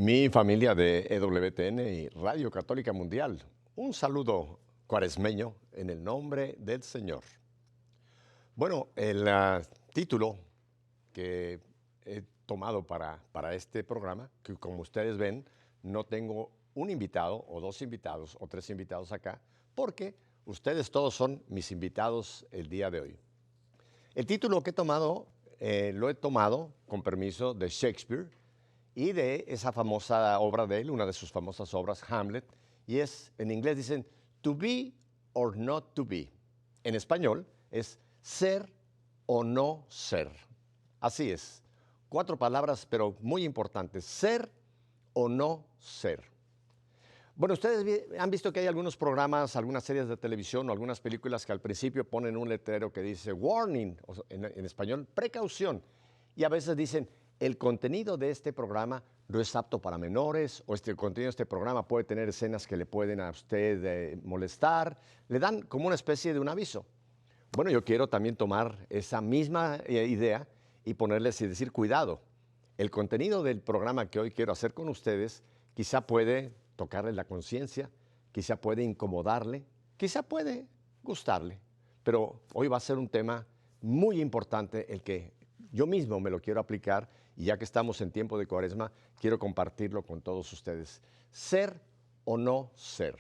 Mi familia de EWTN y Radio Católica Mundial, un saludo cuaresmeño en el nombre del Señor. Bueno, el título que he tomado para este programa, que como ustedes ven, no tengo un invitado o dos invitados o tres invitados acá, porque ustedes todos son mis invitados el día de hoy. El título que he tomado, lo he tomado con permiso de Shakespeare, y de esa famosa obra de él, una de sus famosas obras, Hamlet, y es, en inglés dicen, to be or not to be. En español es ser o no ser. Así es, 4 palabras, pero muy importantes, ser o no ser. Bueno, ustedes han visto que hay algunos programas, algunas series de televisión o algunas películas que al principio ponen un letrero que dice warning, o sea, en español, precaución, y a veces dicen, el contenido de este programa no es apto para menores, o el contenido de este programa puede tener escenas que le pueden a usted molestar, le dan como una especie de un aviso. Bueno, yo quiero también tomar esa misma idea y ponerles y decir, cuidado, el contenido del programa que hoy quiero hacer con ustedes quizá puede tocarle la conciencia, quizá puede incomodarle, quizá puede gustarle, pero hoy va a ser un tema muy importante el que yo mismo me lo quiero aplicar y ya que estamos en tiempo de Cuaresma, quiero compartirlo con todos ustedes. Ser o no ser.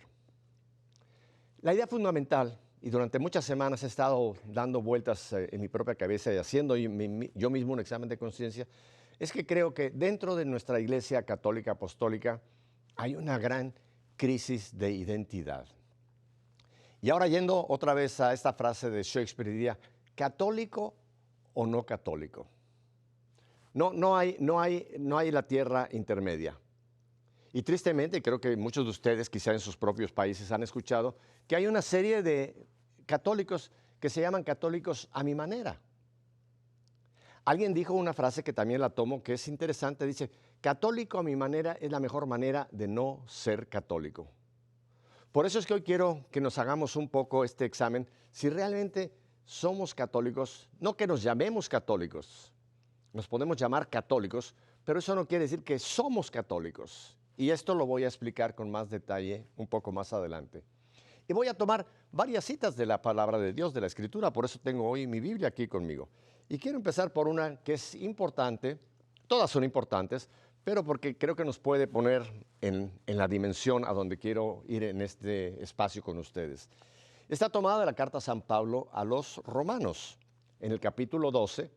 La idea fundamental, y durante muchas semanas he estado dando vueltas en mi propia cabeza y haciendo yo mismo un examen de conciencia, es que creo que dentro de nuestra Iglesia Católica Apostólica hay una gran crisis de identidad. Y ahora yendo otra vez a esta frase de Shakespeare, diría, ¿católico o no católico? No hay la tierra intermedia. Y tristemente, creo que muchos de ustedes, quizá en sus propios países, han escuchado que hay una serie de católicos que se llaman católicos a mi manera. Alguien dijo una frase que también la tomo, que es interesante, dice, católico a mi manera es la mejor manera de no ser católico. Por eso es que hoy quiero que nos hagamos un poco este examen, si realmente somos católicos, no que nos llamemos católicos, nos podemos llamar católicos, pero eso no quiere decir que somos católicos. Y esto lo voy a explicar con más detalle un poco más adelante. Y voy a tomar varias citas de la palabra de Dios, de la Escritura, por eso tengo hoy mi Biblia aquí conmigo. Y quiero empezar por una que es importante, todas son importantes, pero porque creo que nos puede poner en la dimensión a donde quiero ir en este espacio con ustedes. Está tomada de la carta San Pablo a los Romanos, en el capítulo 12,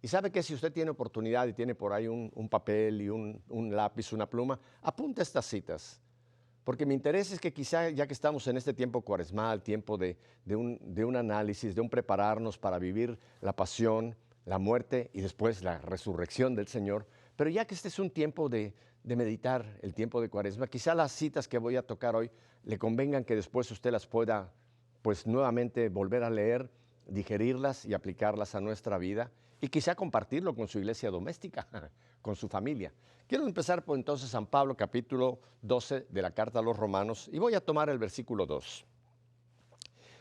y sabe que si usted tiene oportunidad y tiene por ahí un papel y un lápiz, una pluma, apunte estas citas. Porque mi interés es que quizá ya que estamos en este tiempo cuaresmal, tiempo de un análisis, de un prepararnos para vivir la pasión, la muerte y después la resurrección del Señor, pero ya que este es un tiempo de meditar, el tiempo de Cuaresma, quizá las citas que voy a tocar hoy le convengan que después usted las pueda pues nuevamente volver a leer, digerirlas y aplicarlas a nuestra vida y quizá compartirlo con su iglesia doméstica, con su familia. Quiero empezar por entonces San Pablo capítulo 12 de la carta a los Romanos y voy a tomar el versículo 2.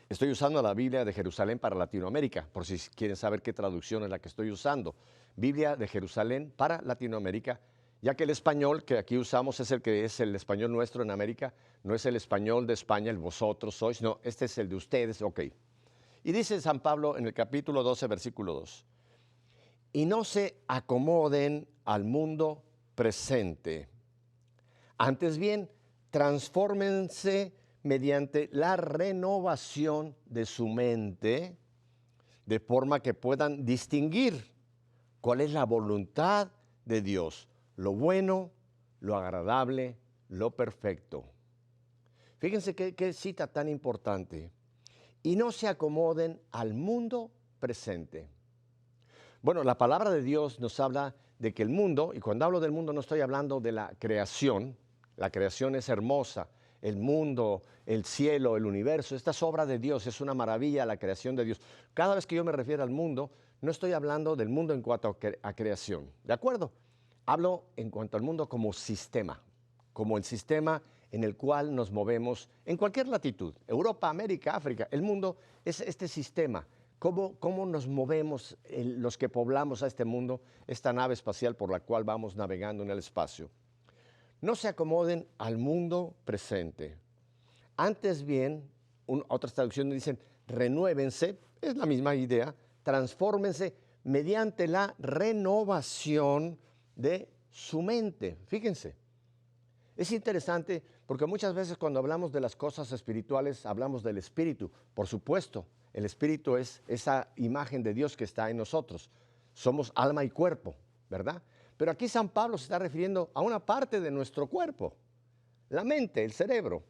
Estoy usando la Biblia de Jerusalén para Latinoamérica, por si quieren saber qué traducción es la que estoy usando. Biblia de Jerusalén para Latinoamérica, ya que el español que aquí usamos es el que es el español nuestro en América, no es el español de España, el vosotros sois, no, este es el de ustedes, ok. Y dice San Pablo en el capítulo 12, versículo 2, y no se acomoden al mundo presente. Antes bien, transfórmense mediante la renovación de su mente, de forma que puedan distinguir cuál es la voluntad de Dios, lo bueno, lo agradable, lo perfecto. Fíjense qué cita tan importante. Y no se acomoden al mundo presente. Bueno, la palabra de Dios nos habla de que el mundo, y cuando hablo del mundo no estoy hablando de la creación es hermosa, el mundo, el cielo, el universo, esta es obra de Dios, es una maravilla la creación de Dios. Cada vez que yo me refiero al mundo, no estoy hablando del mundo en cuanto a creación, ¿de acuerdo? Hablo en cuanto al mundo como sistema, como el sistema en el cual nos movemos en cualquier latitud, Europa, América, África, el mundo es este sistema. ¿Cómo nos movemos los que poblamos a este mundo, esta nave espacial por la cual vamos navegando en el espacio? no se acomoden al mundo presente. Antes bien, otras traducciones dicen, renuévense, es la misma idea, transfórmense mediante la renovación de su mente. Fíjense, es interesante porque muchas veces cuando hablamos de las cosas espirituales hablamos del espíritu. Por supuesto, el espíritu es esa imagen de Dios que está en nosotros. Somos alma y cuerpo, ¿verdad? Pero aquí San Pablo se está refiriendo a una parte de nuestro cuerpo, la mente, el cerebro.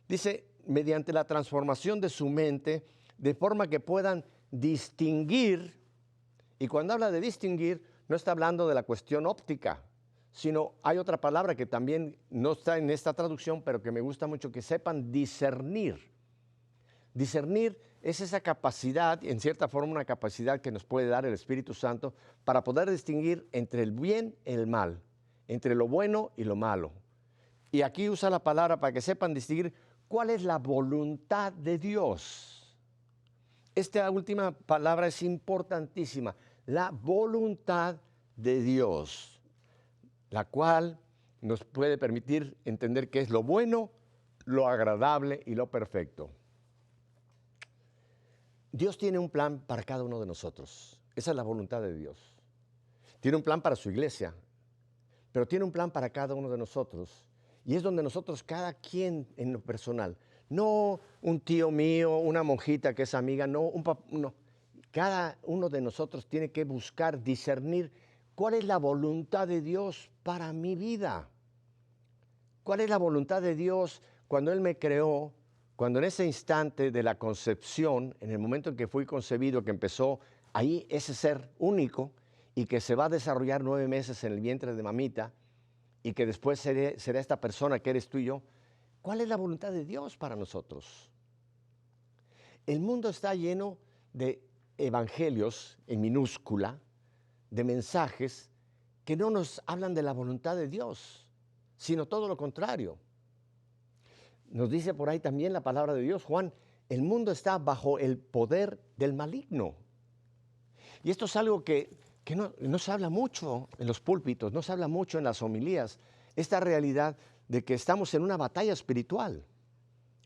Dice, mediante la transformación de su mente, de forma que puedan distinguir, y cuando habla de distinguir, no está hablando de la cuestión óptica, sino hay otra palabra que también no está en esta traducción, pero que me gusta mucho, que sepan discernir. Discernir es esa capacidad, en cierta forma una capacidad que nos puede dar el Espíritu Santo para poder distinguir entre el bien y el mal, entre lo bueno y lo malo. Y aquí usa la palabra para que sepan distinguir cuál es la voluntad de Dios. Esta última palabra es importantísima, la voluntad de Dios, la cual nos puede permitir entender qué es lo bueno, lo agradable y lo perfecto. Dios tiene un plan para cada uno de nosotros. Esa es la voluntad de Dios. Tiene un plan para su iglesia, pero tiene un plan para cada uno de nosotros. Y es donde nosotros, cada quien en lo personal, no un tío mío, una monjita que es amiga, no, no. Cada uno de nosotros tiene que buscar discernir cuál es la voluntad de Dios para mi vida. ¿Cuál es la voluntad de Dios cuando Él me creó? Cuando en ese instante de la concepción, en el momento en que fui concebido, que empezó ahí ese ser único y que se va a desarrollar 9 meses en el vientre de mamita y que después será esta persona que eres tú y yo, ¿cuál es la voluntad de Dios para nosotros? El mundo está lleno de evangelios en minúscula, de mensajes que no nos hablan de la voluntad de Dios, sino todo lo contrario. Nos dice por ahí también la palabra de Dios, Juan, el mundo está bajo el poder del maligno. Y esto es algo que no se habla mucho en los púlpitos, no se habla mucho en las homilías, esta realidad de que estamos en una batalla espiritual.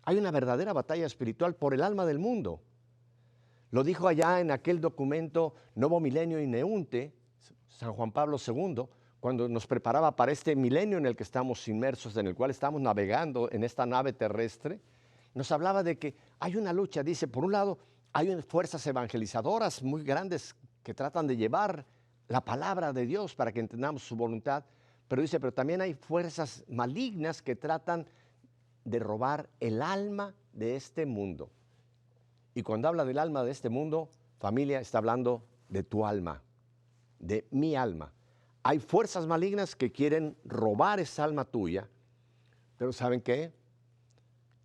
Hay una verdadera batalla espiritual por el alma del mundo. Lo dijo allá en aquel documento Novo Milenio y Neunte, San Juan Pablo II, cuando nos preparaba para este milenio en el que estamos inmersos, en el cual estamos navegando en esta nave terrestre, nos hablaba de que hay una lucha, dice, por un lado, hay fuerzas evangelizadoras muy grandes que tratan de llevar la palabra de Dios para que entendamos su voluntad, pero dice, pero también hay fuerzas malignas que tratan de robar el alma de este mundo. Y cuando habla del alma de este mundo, familia, está hablando de tu alma, de mi alma. Hay fuerzas malignas que quieren robar esa alma tuya, pero ¿saben qué?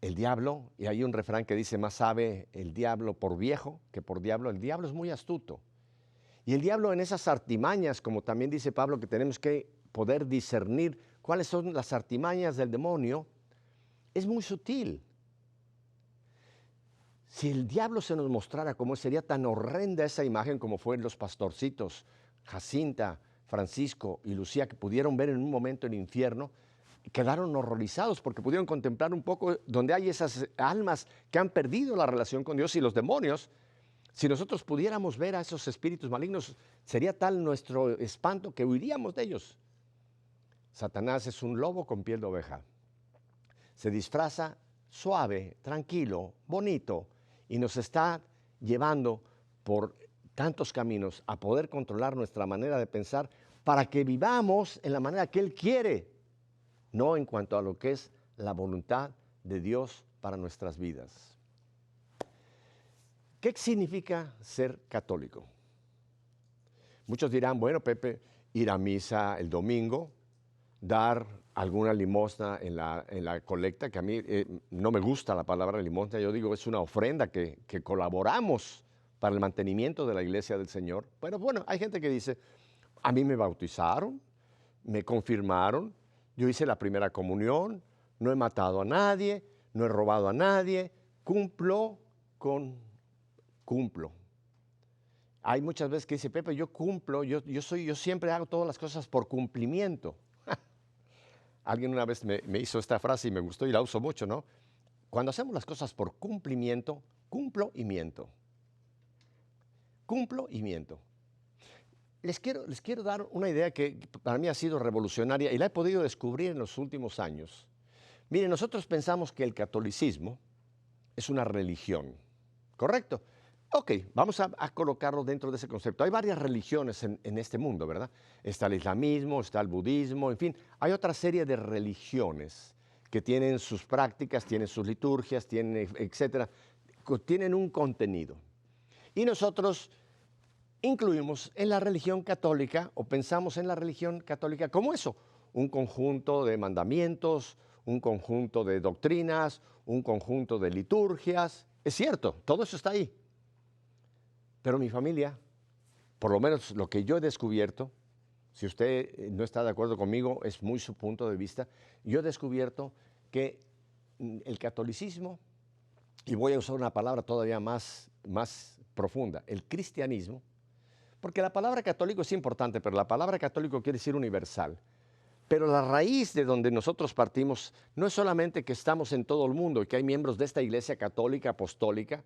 El diablo, y hay un refrán que dice, más sabe el diablo por viejo que por diablo. El diablo es muy astuto. Y el diablo en esas artimañas, como también dice Pablo, que tenemos que poder discernir cuáles son las artimañas del demonio, es muy sutil. Si el diablo se nos mostrara cómo sería tan horrenda esa imagen como fueron los pastorcitos, Jacinta, Francisco y Lucía, que pudieron ver en un momento el infierno, quedaron horrorizados porque pudieron contemplar un poco donde hay esas almas que han perdido la relación con Dios y los demonios. Si nosotros pudiéramos ver a esos espíritus malignos, sería tal nuestro espanto que huiríamos de ellos. Satanás es un lobo con piel de oveja. Se disfraza suave, tranquilo, bonito, y nos está llevando por tantos caminos a poder controlar nuestra manera de pensar para que vivamos en la manera que Él quiere, no en cuanto a lo que es la voluntad de Dios para nuestras vidas. ¿Qué significa ser católico? Muchos dirán, bueno, Pepe, ir a misa el domingo, dar alguna limosna en la colecta, que a mí no me gusta la palabra limosna, yo digo es una ofrenda que colaboramos para el mantenimiento de la iglesia del Señor. Pero bueno, hay gente que dice, a mí me bautizaron, me confirmaron, yo hice la primera comunión, no he matado a nadie, no he robado a nadie, cumplo. Hay muchas veces que dice, Pepe, yo cumplo, yo siempre hago todas las cosas por cumplimiento. Alguien una vez me hizo esta frase y me gustó y la uso mucho, ¿no? Cuando hacemos las cosas por cumplimiento, cumplo y miento. Cumplo y miento. Les quiero dar una idea que para mí ha sido revolucionaria y la he podido descubrir en los últimos años. Miren, nosotros pensamos que el catolicismo es una religión, ¿correcto? Ok, vamos a colocarlo dentro de ese concepto. Hay varias religiones en este mundo, ¿verdad? Está el islamismo, está el budismo, en fin, hay otra serie de religiones que tienen sus prácticas, tienen sus liturgias, tienen, etcétera, tienen un contenido. Y nosotros incluimos en la religión católica o pensamos en la religión católica como eso, un conjunto de mandamientos, un conjunto de doctrinas, un conjunto de liturgias. Es cierto, todo eso está ahí. Pero mi familia, por lo menos lo que yo he descubierto, si usted no está de acuerdo conmigo, es muy su punto de vista, yo he descubierto que el catolicismo, y voy a usar una palabra todavía más profunda, el cristianismo, porque la palabra católico es importante, pero la palabra católico quiere decir universal. Pero la raíz de donde nosotros partimos no es solamente que estamos en todo el mundo y que hay miembros de esta iglesia católica, apostólica,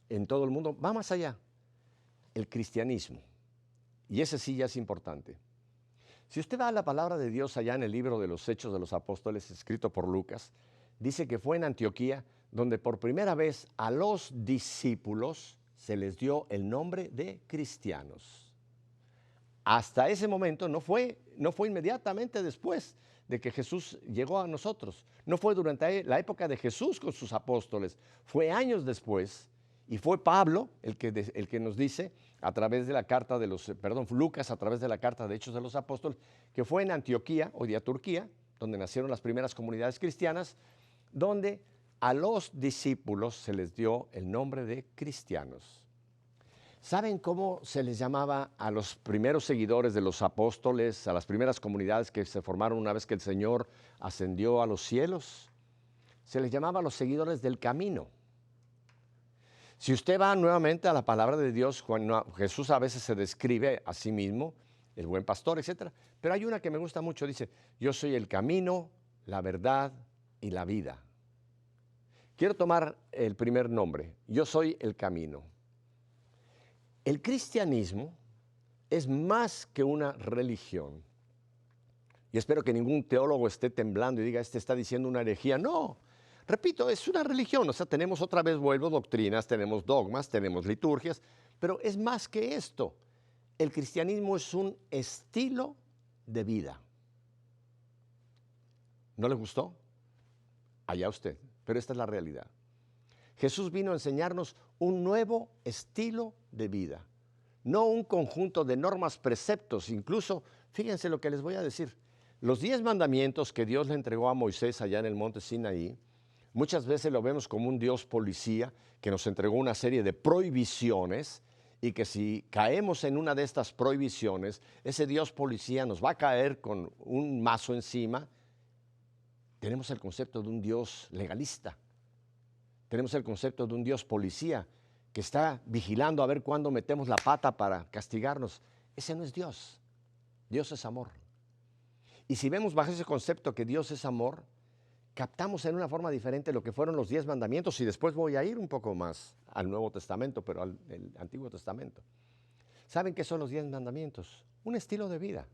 en todo el mundo, va más allá. El cristianismo. Y ese sí ya es importante. Si usted va a la palabra de Dios allá en el libro de los Hechos de los Apóstoles, escrito por Lucas, dice que fue en Antioquía donde por primera vez a los discípulos se les dio el nombre de cristianos. Hasta ese momento no fue inmediatamente después de que Jesús llegó a nosotros. No fue durante la época de Jesús con sus apóstoles. Fue años después. Y fue Pablo el que nos dice a través de la carta de Lucas a través de la carta de Hechos de los Apóstoles, que fue en Antioquía, hoy día Turquía, donde nacieron las primeras comunidades cristianas, donde a los discípulos se les dio el nombre de cristianos. ¿Saben cómo se les llamaba a los primeros seguidores de los apóstoles, a las primeras comunidades que se formaron una vez que el Señor ascendió a los cielos? Se les llamaba a los seguidores del camino. Si usted va nuevamente a la palabra de Dios, cuando Jesús a veces se describe a sí mismo, el buen pastor, etc. Pero hay una que me gusta mucho, dice, yo soy el camino, la verdad y la vida. Quiero tomar el primer nombre, yo soy el camino. El cristianismo es más que una religión. Y espero que ningún teólogo esté temblando y diga, este está diciendo una herejía. No. Repito, es una religión, o sea, tenemos otra vez, vuelvo, doctrinas, tenemos dogmas, tenemos liturgias, pero es más que esto. El cristianismo es un estilo de vida. ¿No le gustó? Allá usted, pero esta es la realidad. Jesús vino a enseñarnos un nuevo estilo de vida, no un conjunto de normas, preceptos, incluso, fíjense lo que les voy a decir, los 10 mandamientos que Dios le entregó a Moisés allá en el monte Sinaí, muchas veces lo vemos como un Dios policía que nos entregó una serie de prohibiciones y que si caemos en una de estas prohibiciones, ese Dios policía nos va a caer con un mazo encima. Tenemos el concepto de un Dios legalista. Tenemos el concepto de un Dios policía que está vigilando a ver cuándo metemos la pata para castigarnos. Ese no es Dios. Dios es amor. Y si vemos bajo ese concepto que Dios es amor, captamos en una forma diferente lo que fueron los 10 mandamientos y después voy a ir un poco más al Nuevo Testamento, pero al Antiguo Testamento. ¿Saben qué son los 10 mandamientos? Un estilo de vida.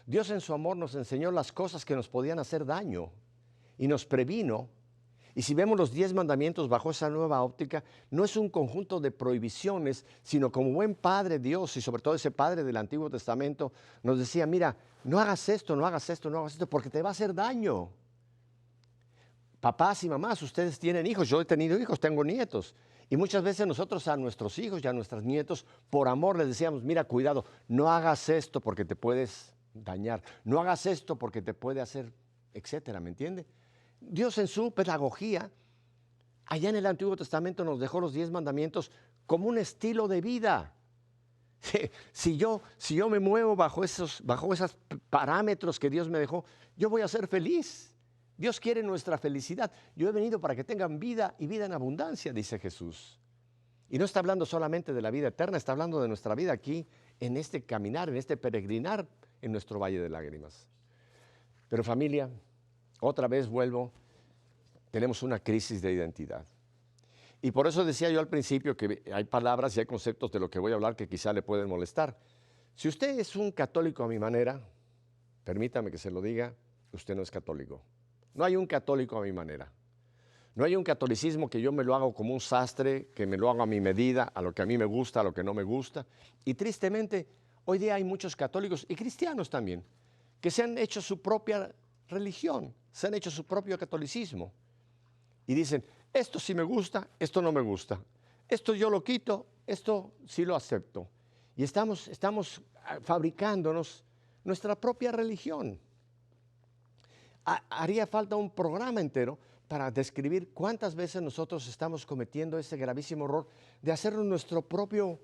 Dios en su amor nos enseñó las cosas que nos podían hacer daño y nos previno. Y si vemos los 10 mandamientos bajo esa nueva óptica, no es un conjunto de prohibiciones, sino como buen Padre Dios, y sobre todo ese Padre del Antiguo Testamento, nos decía, mira, no hagas esto, no hagas esto, no hagas esto, porque te va a hacer daño. Papás y mamás, ustedes tienen hijos, yo he tenido hijos, tengo nietos. Y muchas veces nosotros a nuestros hijos y a nuestros nietos, por amor, les decíamos, mira, cuidado, no hagas esto porque te puedes dañar, no hagas esto porque te puede hacer, etcétera, ¿me entiende? Dios en su pedagogía, allá en el Antiguo Testamento nos dejó los 10 mandamientos como un estilo de vida. Si yo me muevo bajo esos parámetros que Dios me dejó, yo voy a ser feliz. Dios quiere nuestra felicidad. Yo he venido para que tengan vida y vida en abundancia, dice Jesús. Y no está hablando solamente de la vida eterna, está hablando de nuestra vida aquí, en este caminar, en este peregrinar en nuestro valle de lágrimas. Pero familia, otra vez vuelvo, tenemos una crisis de identidad. Y por eso decía yo al principio que hay palabras y hay conceptos de lo que voy a hablar que quizá le pueden molestar. Si usted es un católico a mi manera, permítame que se lo diga, usted no es católico. No hay un católico a mi manera. No hay un catolicismo que yo me lo haga como un sastre, que me lo haga a mi medida, a lo que a mí me gusta, a lo que no me gusta. Y tristemente, hoy día hay muchos católicos y cristianos también, que se han hecho su propia religión, se han hecho su propio catolicismo. Y dicen, esto sí me gusta, esto no me gusta. Esto yo lo quito, esto sí lo acepto. Y estamos fabricándonos nuestra propia religión. Haría falta un programa entero para describir cuántas veces nosotros estamos cometiendo ese gravísimo error de hacernos nuestro propio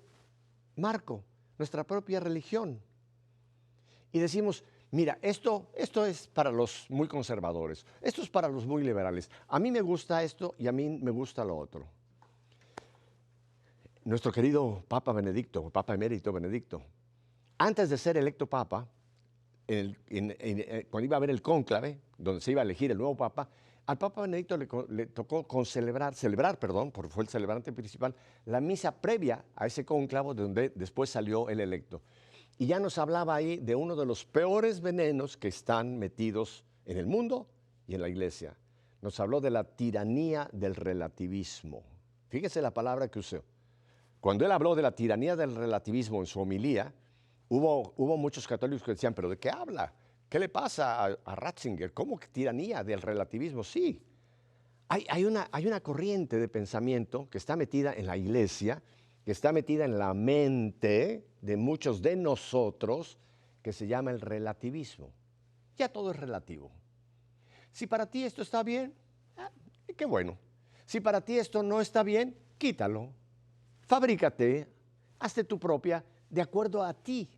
marco, nuestra propia religión. Y decimos, mira, esto es para los muy conservadores, esto es para los muy liberales. A mí me gusta esto y a mí me gusta lo otro. Nuestro querido Papa Benedicto, Papa Emérito Benedicto, antes de ser electo Papa, cuando iba a haber el cónclave, donde se iba a elegir el nuevo Papa, al Papa Benedicto le tocó celebrar, porque fue el celebrante principal, la misa previa a ese cónclave donde después salió el electo. Y ya nos hablaba ahí de uno de los peores venenos que están metidos en el mundo y en la iglesia. Nos habló de la tiranía del relativismo. Fíjese la palabra que usó. Cuando él habló de la tiranía del relativismo en su homilía, hubo muchos católicos que decían, ¿pero de qué habla? ¿Qué le pasa a Ratzinger? ¿Cómo que tiranía del relativismo? Sí, hay una corriente de pensamiento que está metida en la iglesia, que está metida en la mente de muchos de nosotros, que se llama el relativismo. Ya todo es relativo. Si para ti esto está bien, qué bueno. Si para ti esto no está bien, quítalo. Fabrícate, hazte tu propia de acuerdo a ti.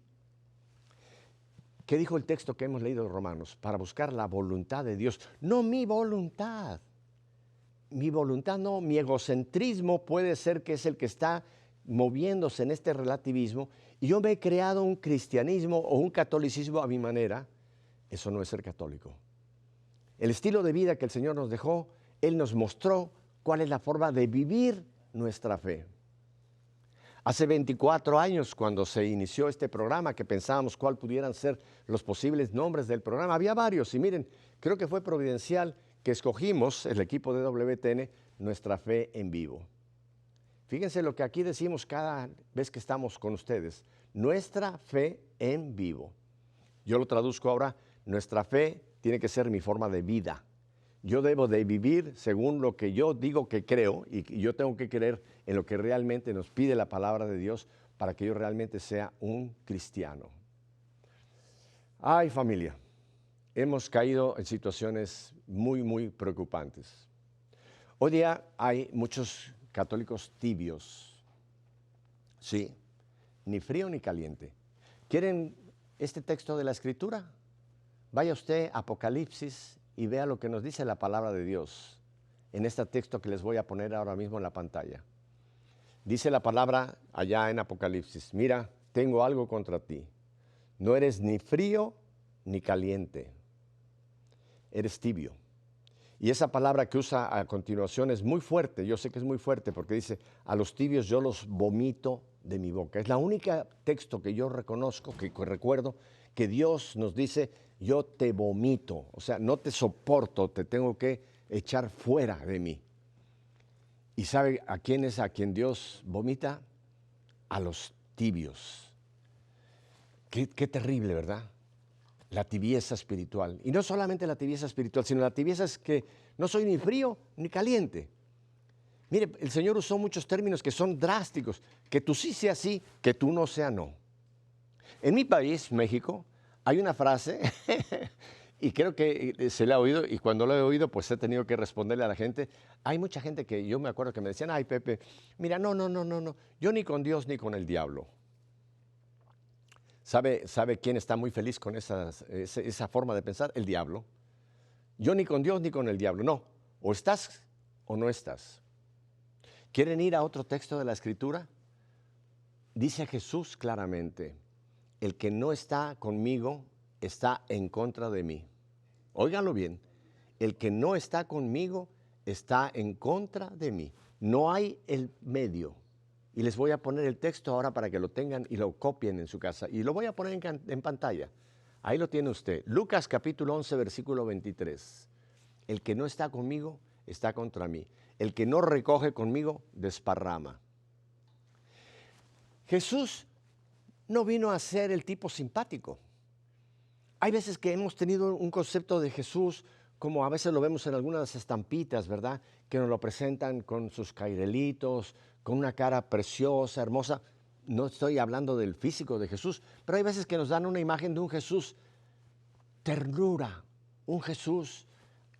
¿Qué dijo el texto que hemos leído de Romanos? Para buscar la voluntad de Dios, no mi voluntad. Mi voluntad no, mi egocentrismo puede ser que es el que está moviéndose en este relativismo y yo me he creado un cristianismo o un catolicismo a mi manera. Eso no es ser católico. El estilo de vida que el Señor nos dejó, Él nos mostró cuál es la forma de vivir nuestra fe. Hace 24 años, cuando se inició este programa, que pensábamos cuál pudieran ser los posibles nombres del programa, había varios. Y miren, creo que fue providencial que escogimos, el equipo de WTN, nuestra fe en vivo. Fíjense lo que aquí decimos cada vez que estamos con ustedes, nuestra fe en vivo. Yo lo traduzco ahora, nuestra fe tiene que ser mi forma de vida. Yo debo de vivir según lo que yo digo que creo y yo tengo que creer en lo que realmente nos pide la palabra de Dios para que yo realmente sea un cristiano. Ay, familia, hemos caído en situaciones muy, muy preocupantes. Hoy día hay muchos católicos tibios, ¿sí? Ni frío ni caliente. ¿Quieren este texto de la Escritura? Vaya usted a Apocalipsis y vea lo que nos dice la palabra de Dios en este texto que les voy a poner ahora mismo en la pantalla. Dice la palabra allá en Apocalipsis, mira, tengo algo contra ti. No eres ni frío ni caliente, eres tibio. Y esa palabra que usa a continuación es muy fuerte, yo sé que es muy fuerte porque dice, a los tibios yo los vomito de mi boca. Es la única texto que yo reconozco, que recuerdo, que Dios nos dice, yo te vomito, o sea, no te soporto, te tengo que echar fuera de mí. ¿Y sabe a quién es a quien Dios vomita? A los tibios. Qué terrible, ¿verdad? La tibieza espiritual. Y no solamente la tibieza espiritual, sino la tibieza es que no soy ni frío ni caliente. Mire, el Señor usó muchos términos que son drásticos, que tú sí seas sí, que tú no seas no. En mi país, México, hay una frase, y creo que se la ha oído, y cuando lo he oído, pues he tenido que responderle a la gente. Hay mucha gente que yo me acuerdo que me decían, ay, Pepe, mira, no, yo ni con Dios ni con el diablo. ¿Sabe quién está muy feliz con esa forma de pensar? El diablo. Yo ni con Dios ni con el diablo. No, o estás o no estás. ¿Quieren ir a otro texto de la Escritura? Dice Jesús claramente, el que no está conmigo está en contra de mí. óiganlo bien, el que no está conmigo está en contra de mí. No hay el medio. Y les voy a poner el texto ahora para que lo tengan y lo copien en su casa. Y lo voy a poner en pantalla. Ahí lo tiene usted. Lucas capítulo 11, versículo 23. El que no está conmigo está contra mí. El que no recoge conmigo desparrama. Jesús no vino a ser el tipo simpático. Hay veces que hemos tenido un concepto de Jesús, como a veces lo vemos en algunas estampitas, ¿verdad? Que nos lo presentan con sus cairelitos, con una cara preciosa, hermosa. No estoy hablando del físico de Jesús, pero hay veces que nos dan una imagen de un Jesús ternura, un Jesús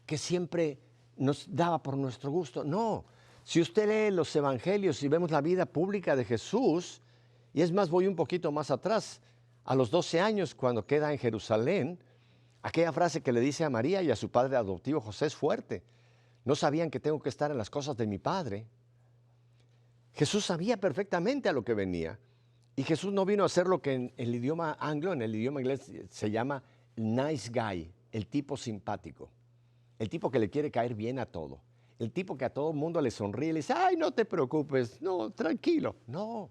que siempre nos daba por nuestro gusto. No, si usted lee los evangelios y vemos la vida pública de Jesús, y es más, voy un poquito más atrás, a los 12 años cuando queda en Jerusalén, aquella frase que le dice a María y a su padre adoptivo José es fuerte. No sabían que tengo que estar en las cosas de mi padre. Jesús sabía perfectamente a lo que venía. Y Jesús no vino a hacer lo que en el idioma anglo, en el idioma inglés se llama nice guy, el tipo simpático. El tipo que le quiere caer bien a todo. El tipo que a todo el mundo le sonríe y le dice, ay, no te preocupes, no, tranquilo. No.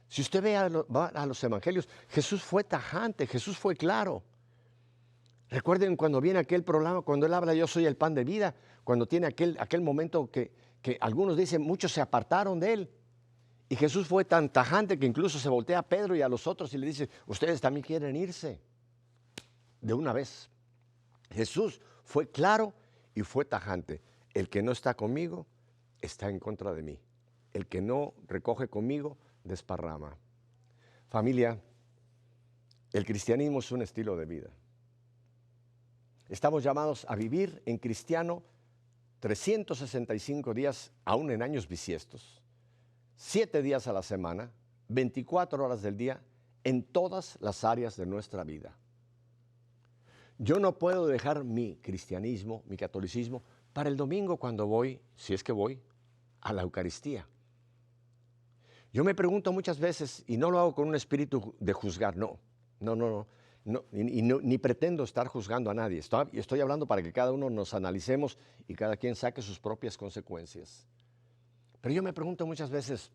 Si usted ve va a los evangelios, Jesús fue tajante, Jesús fue claro. Recuerden cuando viene aquel programa, cuando Él habla, yo soy el pan de vida, cuando tiene aquel momento que algunos dicen, muchos se apartaron de Él. Y Jesús fue tan tajante que incluso se voltea a Pedro y a los otros y le dice, ustedes también quieren irse de una vez. Jesús fue claro y fue tajante. El que no está conmigo está en contra de mí. El que no recoge conmigo desparrama. Familia, el cristianismo es un estilo de vida. Estamos llamados a vivir en cristiano 365 días, aún en años bisiestos, 7 días a la semana, 24 horas del día, en todas las áreas de nuestra vida. Yo no puedo dejar mi cristianismo, mi catolicismo, para el domingo cuando voy, si es que voy, a la Eucaristía. Yo me pregunto muchas veces, y no lo hago con un espíritu de juzgar, no, ni pretendo estar juzgando a nadie. Estoy hablando para que cada uno nos analicemos y cada quien saque sus propias consecuencias. Pero yo me pregunto muchas veces,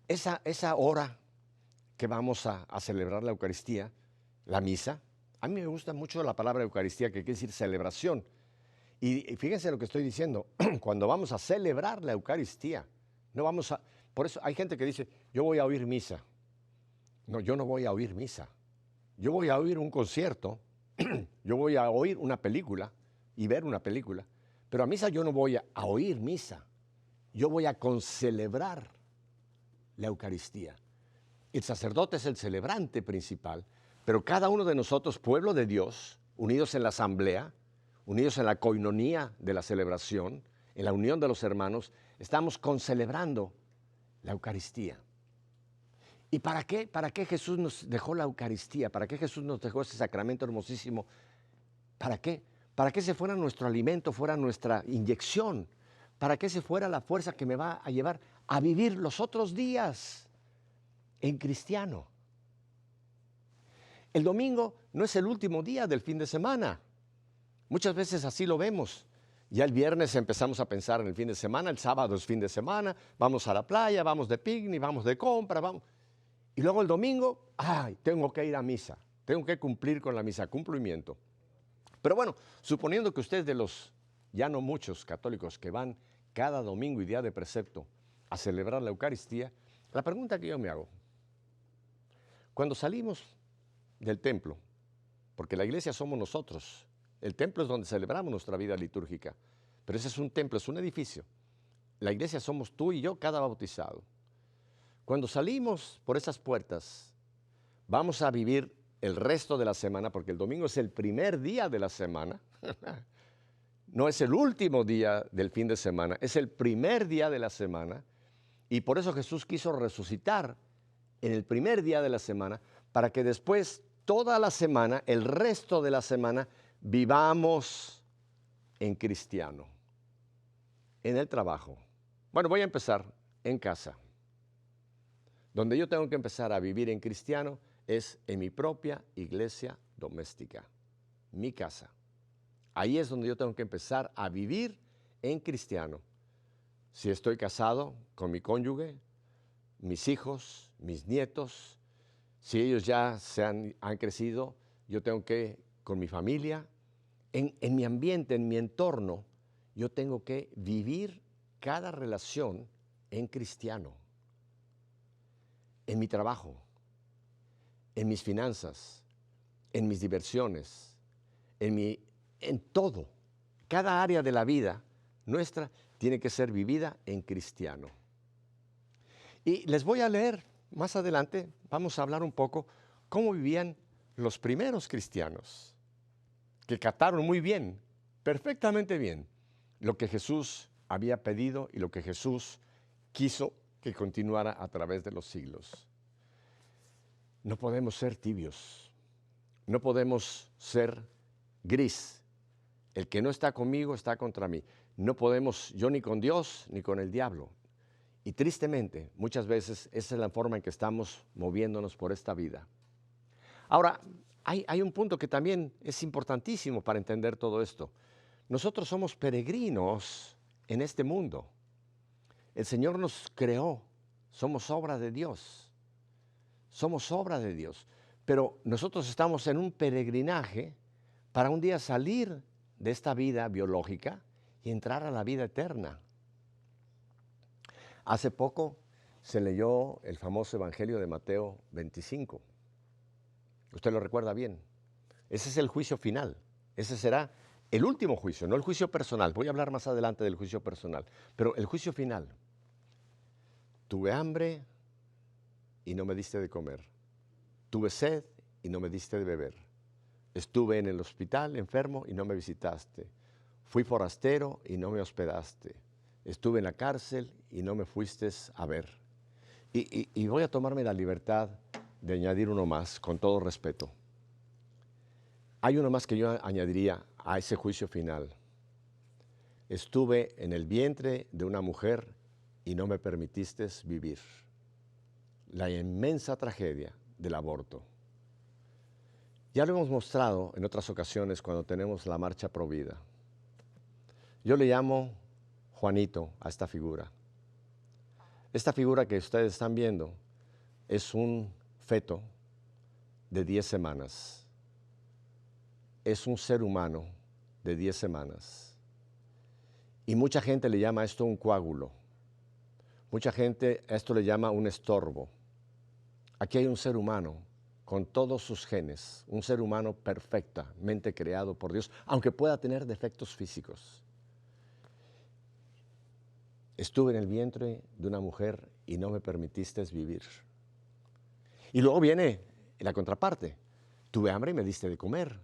esa hora que vamos a celebrar la Eucaristía, la misa, a mí me gusta mucho la palabra Eucaristía, que quiere decir celebración. Y fíjense lo que estoy diciendo, cuando vamos a celebrar la Eucaristía, no vamos a... Por eso hay gente que dice, yo voy a oír misa. No, yo no voy a oír misa. Yo voy a oír un concierto, yo voy a oír una película y ver una película, pero a misa yo no voy a oír misa. Yo voy a concelebrar la Eucaristía. El sacerdote es el celebrante principal, pero cada uno de nosotros, pueblo de Dios, unidos en la asamblea, unidos en la coinonía de la celebración, en la unión de los hermanos, estamos concelebrando la Eucaristía. ¿Y para qué? ¿Para qué Jesús nos dejó la Eucaristía? ¿Para qué Jesús nos dejó ese sacramento hermosísimo? ¿Para qué? Para que ese fuera nuestro alimento, fuera nuestra inyección, para que ese fuera la fuerza que me va a llevar a vivir los otros días en cristiano. El domingo no es el último día del fin de semana. Muchas veces así lo vemos. Ya el viernes empezamos a pensar en el fin de semana, el sábado es fin de semana, vamos a la playa, vamos de picnic, vamos de compra, vamos. Y luego el domingo, ay, tengo que ir a misa, tengo que cumplir con la misa, cumplimiento. Pero bueno, suponiendo que ustedes de los ya no muchos católicos que van cada domingo y día de precepto a celebrar la Eucaristía, la pregunta que yo me hago, cuando salimos del templo, porque la iglesia somos nosotros, el templo es donde celebramos nuestra vida litúrgica, pero ese es un templo, es un edificio. La iglesia somos tú y yo, cada bautizado. Cuando salimos por esas puertas, vamos a vivir el resto de la semana, porque el domingo es el primer día de la semana, no es el último día del fin de semana, es el primer día de la semana, y por eso Jesús quiso resucitar en el primer día de la semana, para que después toda la semana, el resto de la semana, vivamos en cristiano, en el trabajo. Bueno, voy a empezar en casa. Donde yo tengo que empezar a vivir en cristiano es en mi propia iglesia doméstica, mi casa. Ahí es donde yo tengo que empezar a vivir en cristiano. Si estoy casado con mi cónyuge, mis hijos, mis nietos, si ellos ya han crecido, yo tengo que, con mi familia, en mi ambiente, en mi entorno, yo tengo que vivir cada relación en cristiano. En mi trabajo, en mis finanzas, en mis diversiones, en todo. Cada área de la vida nuestra tiene que ser vivida en cristiano. Y les voy a leer más adelante, vamos a hablar un poco cómo vivían los primeros cristianos, que captaron muy bien, perfectamente bien, lo que Jesús había pedido y lo que Jesús quiso que continuara a través de los siglos. No podemos ser tibios, no podemos ser gris. El que no está conmigo está contra mí. No podemos, yo ni con Dios ni con el diablo. Y tristemente, muchas veces esa es la forma en que estamos moviéndonos por esta vida. Ahora, hay un punto que también es importantísimo para entender todo esto. Nosotros somos peregrinos en este mundo. El Señor nos creó, somos obra de Dios. Somos obra de Dios. Pero nosotros estamos en un peregrinaje para un día salir de esta vida biológica y entrar a la vida eterna. Hace poco se leyó el famoso Evangelio de Mateo 25. Usted lo recuerda bien. Ese es el juicio final. Ese será el último juicio, no el juicio personal. Voy a hablar más adelante del juicio personal. Pero el juicio final. Tuve hambre y no me diste de comer. Tuve sed y no me diste de beber. Estuve en el hospital enfermo y no me visitaste. Fui forastero y no me hospedaste. Estuve en la cárcel y no me fuiste a ver. Y voy a tomarme la libertad de añadir uno más, con todo respeto. Hay uno más que yo añadiría a ese juicio final. Estuve en el vientre de una mujer y no me permitiste vivir. La inmensa tragedia del aborto. Ya lo hemos mostrado en otras ocasiones cuando tenemos la marcha pro vida. Yo le llamo Juanito a esta figura. Esta figura que ustedes están viendo es un feto de 10 semanas. Es un ser humano de 10 semanas. Y mucha gente le llama a esto un coágulo. Mucha gente a esto le llama un estorbo. Aquí hay un ser humano con todos sus genes, un ser humano perfectamente creado por Dios, aunque pueda tener defectos físicos. Estuve en el vientre de una mujer y no me permitiste vivir. Y luego viene la contraparte. Tuve hambre y me diste de comer.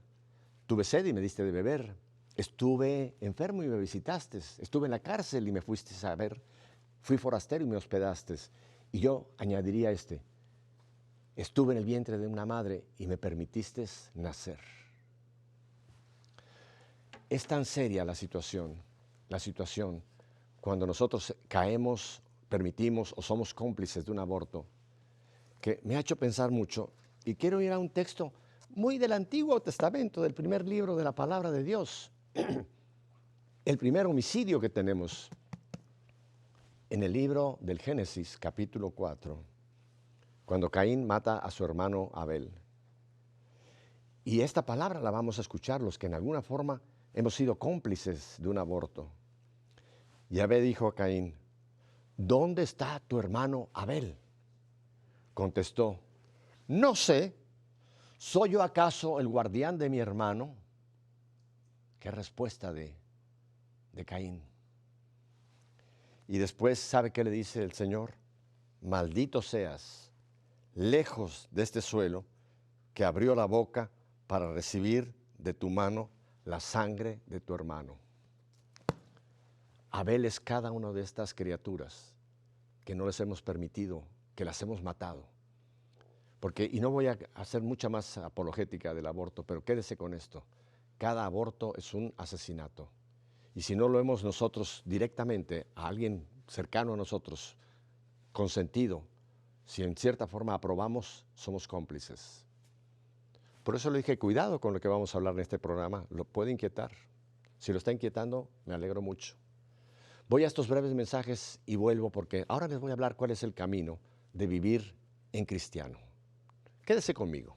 Tuve sed y me diste de beber. Estuve enfermo y me visitaste. Estuve en la cárcel y me fuiste a ver. Fui forastero y me hospedaste. Y yo añadiría estuve en el vientre de una madre y me permitiste nacer. Es tan seria la situación cuando nosotros caemos, permitimos o somos cómplices de un aborto, que me ha hecho pensar mucho y quiero ir a un texto muy del Antiguo Testamento, del primer libro de la Palabra de Dios. El primer homicidio que tenemos en el libro del Génesis, capítulo 4, cuando Caín mata a su hermano Abel. Y esta palabra la vamos a escuchar los que en alguna forma hemos sido cómplices de un aborto. Yahvé dijo a Caín, ¿dónde está tu hermano Abel? Contestó, no sé, ¿soy yo acaso el guardián de mi hermano? Qué respuesta de Caín. Y después, ¿sabe qué le dice el Señor? Maldito seas, lejos de este suelo que abrió la boca para recibir de tu mano la sangre de tu hermano. Abel es cada una de estas criaturas que no les hemos permitido, que las hemos matado. Porque, y no voy a hacer mucha más apologética del aborto, pero quédese con esto. Cada aborto es un asesinato. Y si no lo hemos nosotros directamente, a alguien cercano a nosotros, consentido, si en cierta forma aprobamos, somos cómplices. Por eso le dije, cuidado con lo que vamos a hablar en este programa, lo puede inquietar. Si lo está inquietando, me alegro mucho. Voy a estos breves mensajes y vuelvo porque ahora les voy a hablar cuál es el camino de vivir en cristiano. Quédese conmigo.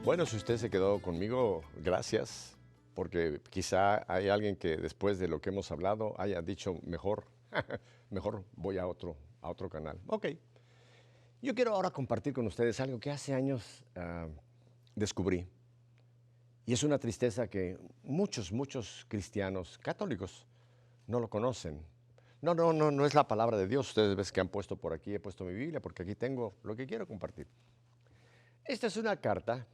Bueno, si usted se quedó conmigo, gracias, porque quizá hay alguien que después de lo que hemos hablado haya dicho mejor, mejor voy a otro canal. Ok, yo quiero ahora compartir con ustedes algo que hace años descubrí, y es una tristeza que muchos cristianos católicos no lo conocen. No es la palabra de Dios. Ustedes ven que han puesto por aquí, he puesto mi Biblia, porque aquí tengo lo que quiero compartir. Esta es una carta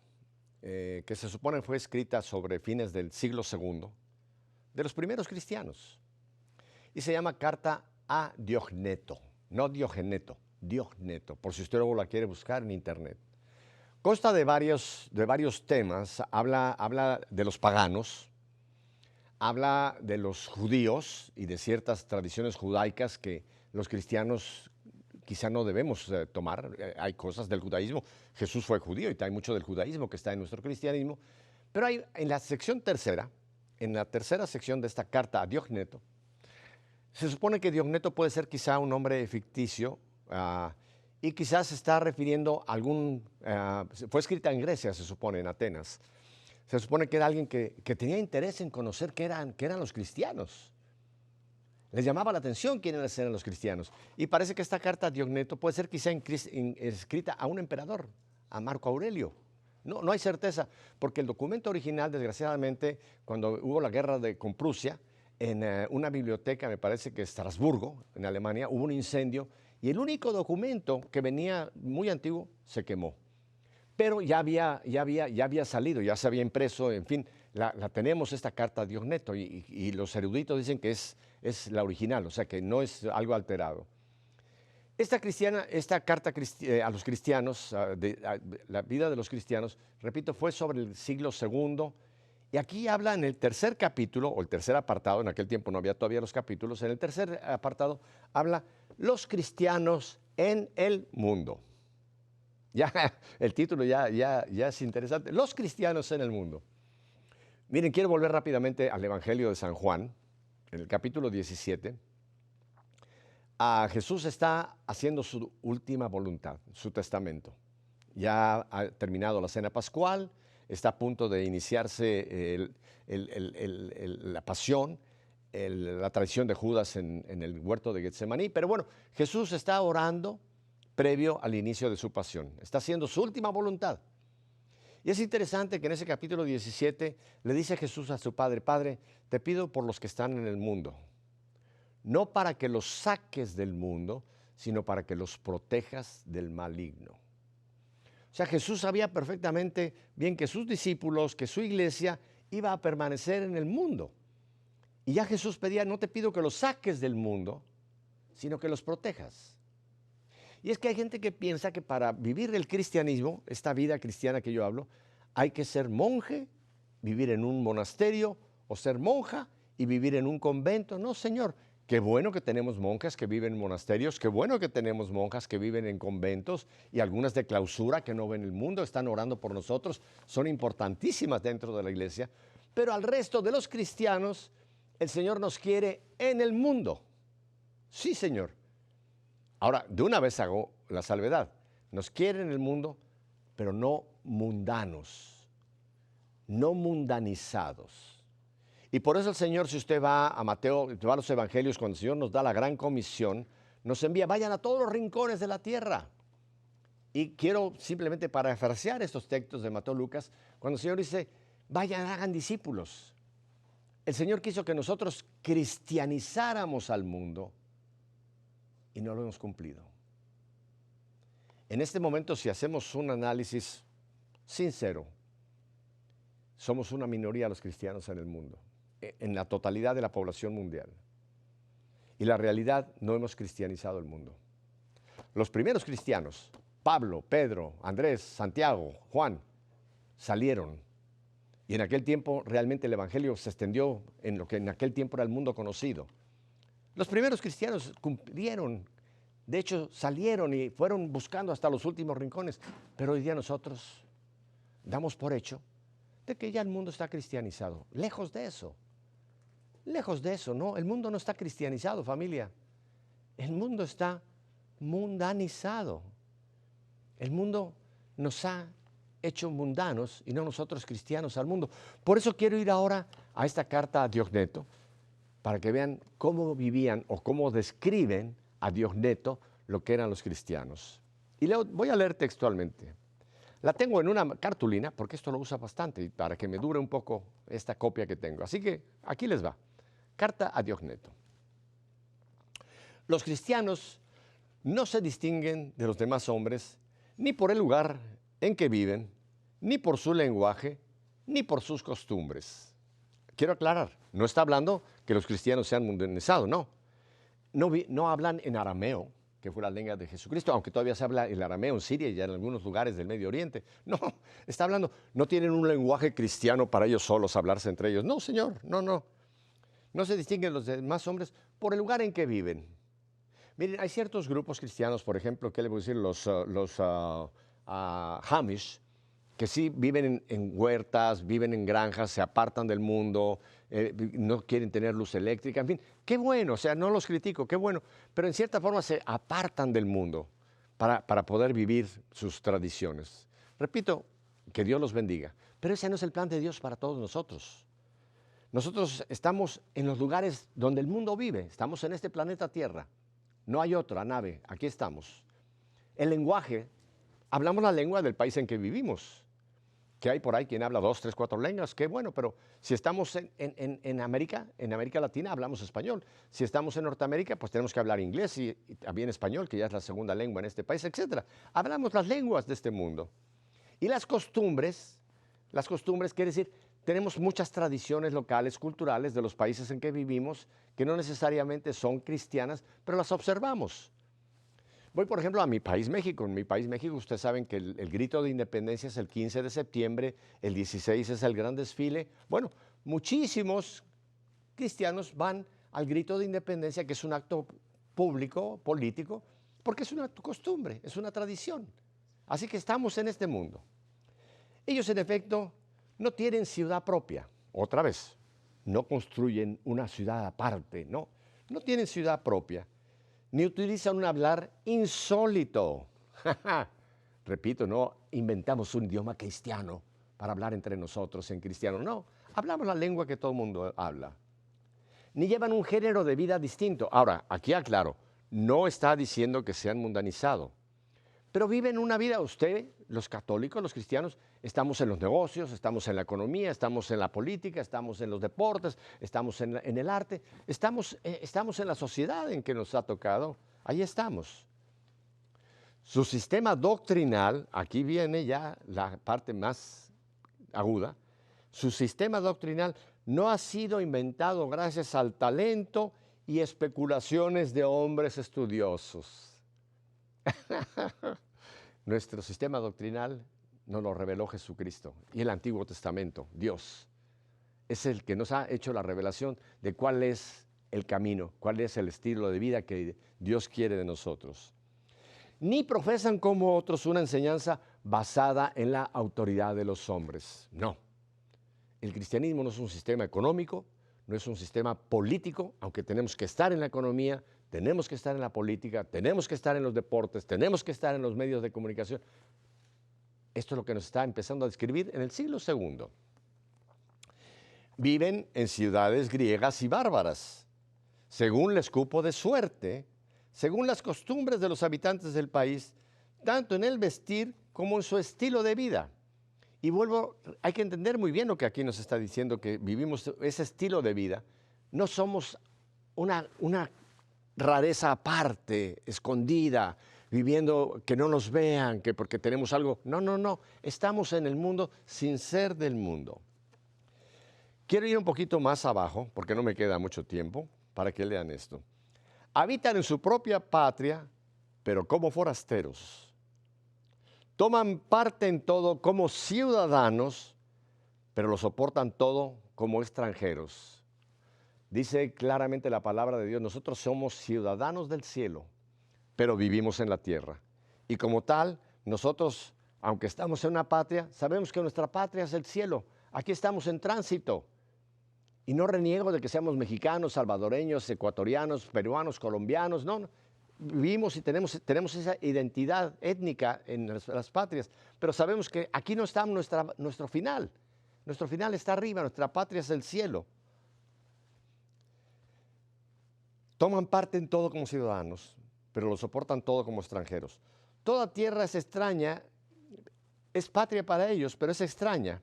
que se supone fue escrita sobre fines del siglo II, de los primeros cristianos. Y se llama Carta a Diogneto, no Diogeneto, Diogneto, por si usted luego la quiere buscar en internet. Consta de varios temas, habla de los paganos, habla de los judíos y de ciertas tradiciones judaicas que los cristianos quizá no debemos tomar. Hay cosas del judaísmo. Jesús fue judío y hay mucho del judaísmo que está en nuestro cristianismo. Pero hay en la sección tercera, en la tercera sección de esta carta a Diogneto, se supone que Diogneto puede ser quizá un nombre ficticio y quizás se está refiriendo a fue escrita en Grecia, se supone, en Atenas. Se supone que era alguien que tenía interés en conocer qué eran los cristianos. Les llamaba la atención quiénes eran los cristianos. Y parece que esta carta a Diogneto puede ser quizá escrita a un emperador, a Marco Aurelio. No hay certeza, porque el documento original, desgraciadamente, cuando hubo la guerra con Prusia, en una biblioteca, me parece que Estrasburgo, en Alemania, hubo un incendio y el único documento que venía muy antiguo se quemó. Pero ya había salido, ya se había impreso, en fin, la tenemos esta carta a Diogneto y los eruditos dicen que es la original, o sea que no es algo alterado. Esta carta a los cristianos, la vida de los cristianos, repito, fue sobre el siglo II, y aquí habla en el tercer capítulo, o el tercer apartado, en aquel tiempo no había todavía los capítulos, en el tercer apartado habla los cristianos en el mundo. Ya, el título ya es interesante. Los cristianos en el mundo. Miren, quiero volver rápidamente al Evangelio de San Juan, en el capítulo 17. Jesús está haciendo su última voluntad, su testamento. Ya ha terminado la cena pascual, está a punto de iniciarse la pasión, la traición de Judas en el huerto de Getsemaní. Pero bueno, Jesús está orando previo al inicio de su pasión. Está haciendo su última voluntad. Y es interesante que en ese capítulo 17 le dice Jesús a su Padre: Padre, te pido por los que están en el mundo, no para que los saques del mundo, sino para que los protejas del maligno. O sea, Jesús sabía perfectamente bien que sus discípulos, que su iglesia iba a permanecer en el mundo. Y ya Jesús pedía: no te pido que los saques del mundo, sino que los protejas. Y es que hay gente que piensa que para vivir el cristianismo, esta vida cristiana que yo hablo, hay que ser monje, vivir en un monasterio, o ser monja y vivir en un convento. No, Señor, qué bueno que tenemos monjas que viven en monasterios, qué bueno que tenemos monjas que viven en conventos y algunas de clausura que no ven el mundo, están orando por nosotros, son importantísimas dentro de la iglesia. Pero al resto de los cristianos, el Señor nos quiere en el mundo. Sí, Señor. Ahora, de una vez hago la salvedad. Nos quiere en el mundo, pero no mundanos, no mundanizados. Y por eso el Señor, si usted va a Mateo, va a los evangelios, cuando el Señor nos da la gran comisión, nos envía: vayan a todos los rincones de la tierra. Y quiero simplemente parafrasear estos textos de Mateo, Lucas, cuando el Señor dice: vayan, hagan discípulos. El Señor quiso que nosotros cristianizáramos al mundo y no lo hemos cumplido. En este momento, si hacemos un análisis sincero, somos una minoría los cristianos en el mundo, en la totalidad de la población mundial. Y la realidad, no hemos cristianizado el mundo. Los primeros cristianos, Pablo, Pedro, Andrés, Santiago, Juan, salieron. Y en aquel tiempo realmente el evangelio se extendió en lo que en aquel tiempo era el mundo conocido. Los primeros cristianos cumplieron, de hecho salieron y fueron buscando hasta los últimos rincones. Pero hoy día nosotros damos por hecho de que ya el mundo está cristianizado. Lejos de eso, no. El mundo no está cristianizado, familia. El mundo está mundanizado. El mundo nos ha hecho mundanos y no nosotros cristianos al mundo. Por eso quiero ir ahora a esta carta a Diogneto, para que vean cómo vivían o cómo describen a Diogneto lo que eran los cristianos. Y voy a leer textualmente. La tengo en una cartulina, porque esto lo usa bastante, y para que me dure un poco esta copia que tengo. Así que aquí les va. Carta a Diogneto. Los cristianos no se distinguen de los demás hombres ni por el lugar en que viven, ni por su lenguaje, ni por sus costumbres. Quiero aclarar, no está hablando que los cristianos sean mundanizados, no. No hablan en arameo, que fue la lengua de Jesucristo, aunque todavía se habla el arameo en Siria y en algunos lugares del Medio Oriente. No, está hablando, no tienen un lenguaje cristiano para ellos solos hablarse entre ellos. No, Señor, no. No se distinguen los demás hombres por el lugar en que viven. Miren, hay ciertos grupos cristianos, por ejemplo, ¿qué le voy a decir? Los Hamish, que sí viven en huertas, viven en granjas, se apartan del mundo, no quieren tener luz eléctrica, en fin, qué bueno, o sea, no los critico, qué bueno, pero en cierta forma se apartan del mundo para poder vivir sus tradiciones. Repito, que Dios los bendiga, pero ese no es el plan de Dios para todos nosotros. Nosotros estamos en los lugares donde el mundo vive, estamos en este planeta Tierra, no hay otra nave, aquí estamos. El lenguaje, hablamos la lengua del país en que vivimos, que hay por ahí quien habla 2, 3, 4 lenguas, qué bueno, pero si estamos en América Latina hablamos español, si estamos en Norteamérica pues tenemos que hablar inglés y también español, que ya es la segunda lengua en este país, etc. Hablamos las lenguas de este mundo. Y las costumbres quiere decir, tenemos muchas tradiciones locales, culturales de los países en que vivimos, que no necesariamente son cristianas, pero las observamos. Voy, por ejemplo, a mi país, México. En mi país, México, ustedes saben que el grito de independencia es el 15 de septiembre, el 16 es el gran desfile. Bueno, muchísimos cristianos van al grito de independencia, que es un acto público, político, porque es una costumbre, es una tradición. Así que estamos en este mundo. Ellos, en efecto, no tienen ciudad propia. Otra vez, no construyen una ciudad aparte, no tienen ciudad propia. Ni utilizan un hablar insólito. Repito, no inventamos un idioma cristiano para hablar entre nosotros en cristiano. No, hablamos la lengua que todo el mundo habla. Ni llevan un género de vida distinto. Ahora, aquí aclaro, no está diciendo que sean mundanizados, pero viven una vida, usted, los católicos, los cristianos, estamos en los negocios, estamos en la economía, estamos en la política, estamos en los deportes, estamos en el arte, estamos en la sociedad en que nos ha tocado, ahí estamos. Su sistema doctrinal, aquí viene ya la parte más aguda, su sistema doctrinal no ha sido inventado gracias al talento y especulaciones de hombres estudiosos. Nuestro sistema doctrinal nos lo reveló Jesucristo y el Antiguo Testamento, Dios. Es el que nos ha hecho la revelación de cuál es el camino, cuál es el estilo de vida que Dios quiere de nosotros. Ni profesan como otros una enseñanza basada en la autoridad de los hombres. No. El cristianismo no es un sistema económico, no es un sistema político, aunque tenemos que estar en la economía, tenemos que estar en la política, tenemos que estar en los deportes, tenemos que estar en los medios de comunicación. Esto es lo que nos está empezando a describir en el siglo II. Viven en ciudades griegas y bárbaras, según les cupo de suerte, según las costumbres de los habitantes del país, tanto en el vestir como en su estilo de vida. Y hay que entender muy bien lo que aquí nos está diciendo, que vivimos ese estilo de vida. No somos una rareza aparte, escondida. viviendo que no nos vean, que porque tenemos algo. No, no, no. Estamos en el mundo sin ser del mundo. Quiero ir un poquito más abajo, porque no me queda mucho tiempo, para que lean esto. Habitan en su propia patria, pero como forasteros. Toman parte en todo como ciudadanos, pero lo soportan todo como extranjeros. Dice claramente la palabra de Dios, nosotros somos ciudadanos del cielo, pero vivimos en la tierra. Y como tal, nosotros, aunque estamos en una patria, sabemos que nuestra patria es el cielo. Aquí estamos en tránsito. Y no reniego de que seamos mexicanos, salvadoreños, ecuatorianos, peruanos, colombianos, no, no. Vivimos y tenemos esa identidad étnica en las patrias, pero sabemos que aquí no está nuestro final. Nuestro final está arriba, nuestra patria es el cielo. Toman parte en todo como ciudadanos, pero lo soportan todo como extranjeros. Toda tierra es extraña, es patria para ellos, pero es extraña.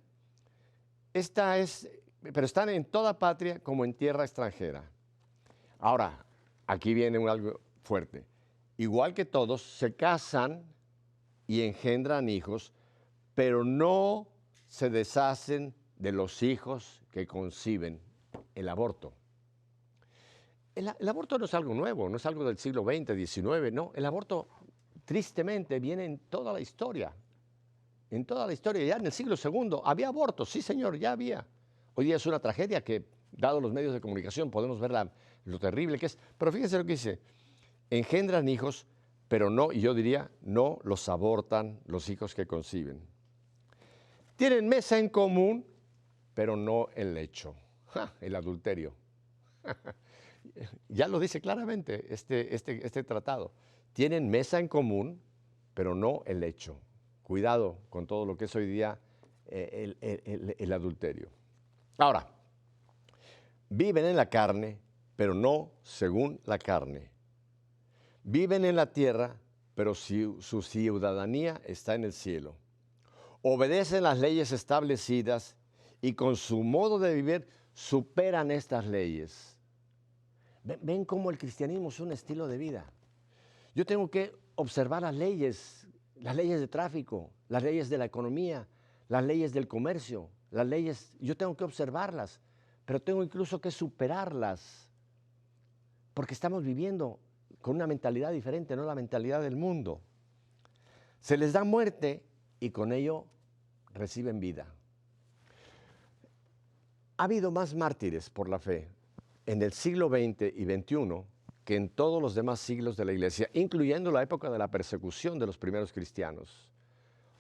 Pero están en toda patria como en tierra extranjera. Ahora, aquí viene algo fuerte. Igual que todos, se casan y engendran hijos, pero no se deshacen de los hijos que conciben. El aborto. El aborto no es algo nuevo, no es algo del siglo XX, XIX, no. El aborto, tristemente, viene en toda la historia. En toda la historia, ya en el siglo II, había abortos, sí señor, ya había. Hoy día es una tragedia que, dado los medios de comunicación, podemos ver lo terrible que es. Pero fíjense lo que dice, engendran hijos, pero no, y yo diría, no los abortan los hijos que conciben. Tienen mesa en común, pero no el lecho, el adulterio. Ya lo dice claramente este tratado. Tienen mesa en común, pero no el lecho. Cuidado con todo lo que es hoy día el adulterio. Ahora, viven en la carne, pero no según la carne. Viven en la tierra, pero su ciudadanía está en el cielo. Obedecen las leyes establecidas y con su modo de vivir superan estas leyes. Ven cómo el cristianismo es un estilo de vida. Yo tengo que observar las leyes de tráfico, las leyes de la economía, las leyes del comercio, yo tengo que observarlas, pero tengo incluso que superarlas, porque estamos viviendo con una mentalidad diferente, no la mentalidad del mundo. Se les da muerte y con ello reciben vida. Ha habido más mártires por la fe en el siglo XX y XXI que en todos los demás siglos de la Iglesia, incluyendo la época de la persecución de los primeros cristianos.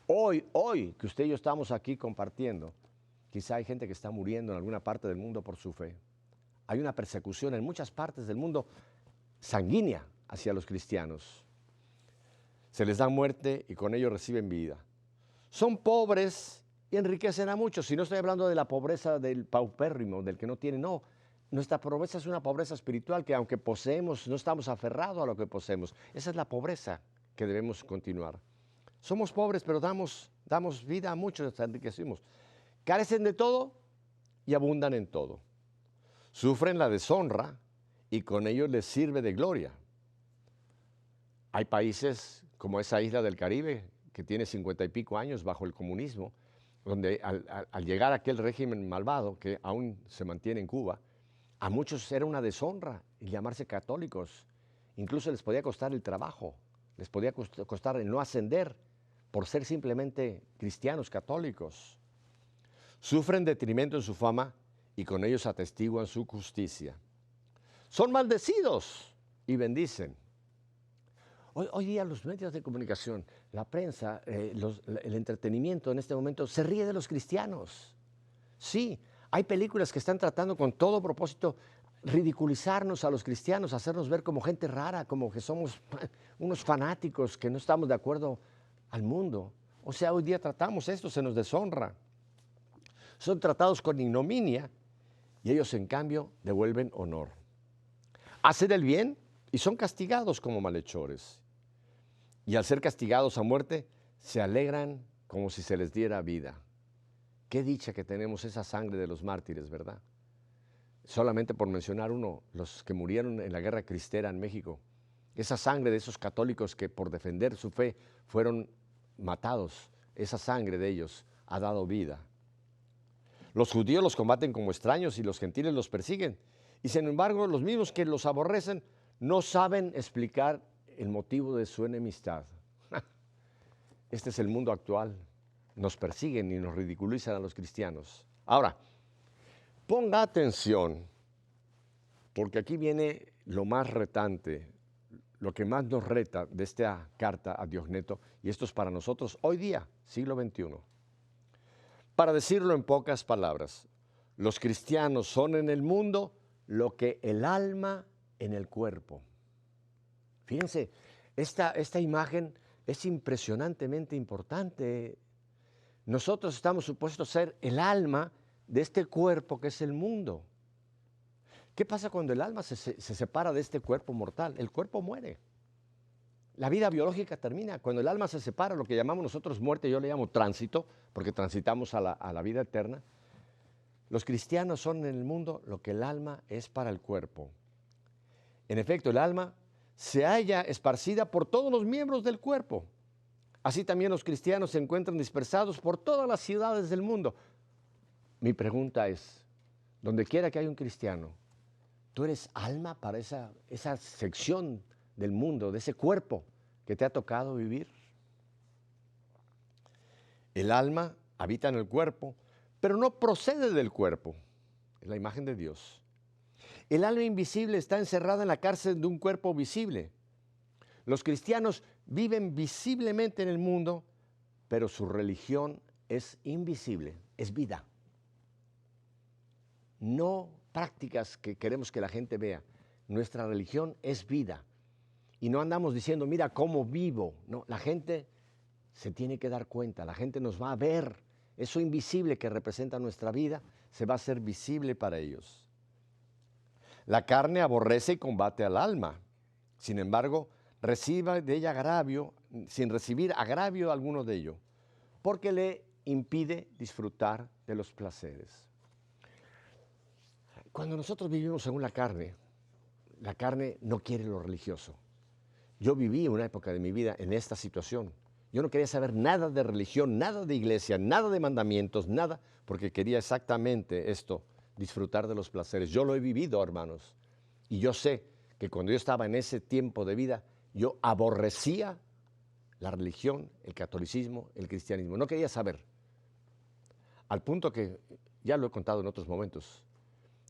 Hoy que usted y yo estamos aquí compartiendo, quizá hay gente que está muriendo en alguna parte del mundo por su fe. Hay una persecución en muchas partes del mundo sanguínea hacia los cristianos. Se les da muerte y con ello reciben vida. Son pobres y enriquecen a muchos. Y no estoy hablando de la pobreza del paupérrimo, del que no tiene, no. Nuestra pobreza es una pobreza espiritual que aunque poseemos, no estamos aferrados a lo que poseemos. Esa es la pobreza que debemos continuar. Somos pobres, pero damos vida a muchos, nos enriquecimos. Carecen de todo y abundan en todo. Sufren la deshonra y con ello les sirve de gloria. Hay países como esa isla del Caribe, que tiene 50 y pico años bajo el comunismo, donde al llegar aquel régimen malvado que aún se mantiene en Cuba, a muchos era una deshonra llamarse católicos. Incluso les podía costar el trabajo, les podía costar el no ascender por ser simplemente cristianos católicos. Sufren detrimento en su fama y con ellos atestiguan su justicia. Son maldecidos y bendicen. Hoy día los medios de comunicación, la prensa, el entretenimiento en este momento se ríe de los cristianos. Sí, hay películas que están tratando con todo propósito ridiculizarnos a los cristianos, hacernos ver como gente rara, como que somos unos fanáticos que no estamos de acuerdo al mundo. O sea, hoy día tratamos esto, se nos deshonra. Son tratados con ignominia y ellos en cambio devuelven honor. Hacen el bien y son castigados como malhechores. Y al ser castigados a muerte, se alegran como si se les diera vida. Qué dicha que tenemos esa sangre de los mártires, ¿verdad? Solamente por mencionar uno, los que murieron en la guerra cristera en México. esa sangre de esos católicos que por defender su fe fueron matados, esa sangre de ellos ha dado vida. Los judíos los combaten como extraños y los gentiles los persiguen. Y sin embargo, los mismos que los aborrecen no saben explicar el motivo de su enemistad. Este es el mundo actual. Nos persiguen y nos ridiculizan a los cristianos. Ahora, ponga atención, porque aquí viene lo más retante, lo que más nos reta de esta carta a Diogneto, y esto es para nosotros hoy día, siglo XXI. Para decirlo en pocas palabras, los cristianos son en el mundo lo que el alma en el cuerpo. Fíjense, esta imagen es impresionantemente importante. Nosotros estamos supuestos a ser el alma de este cuerpo que es el mundo. ¿Qué pasa cuando el alma se separa de este cuerpo mortal? El cuerpo muere. La vida biológica termina. Cuando el alma se separa, lo que llamamos nosotros muerte, yo le llamo tránsito, porque transitamos a la vida eterna. Los cristianos son en el mundo lo que el alma es para el cuerpo. En efecto, el alma se halla esparcida por todos los miembros del cuerpo. Así también los cristianos se encuentran dispersados por todas las ciudades del mundo. Mi pregunta es, donde quiera que haya un cristiano, ¿tú eres alma para esa sección del mundo, de ese cuerpo que te ha tocado vivir? El alma habita en el cuerpo, pero no procede del cuerpo. Es la imagen de Dios. El alma invisible está encerrada en la cárcel de un cuerpo visible. Los cristianos viven visiblemente en el mundo, pero su religión es invisible, es vida. No prácticas que queremos que la gente vea. Nuestra religión es vida. Y no andamos diciendo, mira cómo vivo. No, la gente se tiene que dar cuenta, la gente nos va a ver. Eso invisible que representa nuestra vida se va a hacer visible para ellos. La carne aborrece y combate al alma. Sin embargo, recibe de ella agravio, sin recibir agravio alguno de ello, porque le impide disfrutar de los placeres. Cuando nosotros vivimos según la carne no quiere lo religioso. Yo viví una época de mi vida en esta situación. Yo no quería saber nada de religión, nada de iglesia, nada de mandamientos, nada, porque quería exactamente esto, disfrutar de los placeres. Yo lo he vivido, hermanos, y yo sé que cuando yo estaba en ese tiempo de vida, yo aborrecía la religión, el catolicismo, el cristianismo. No quería saber. Al punto que, ya lo he contado en otros momentos,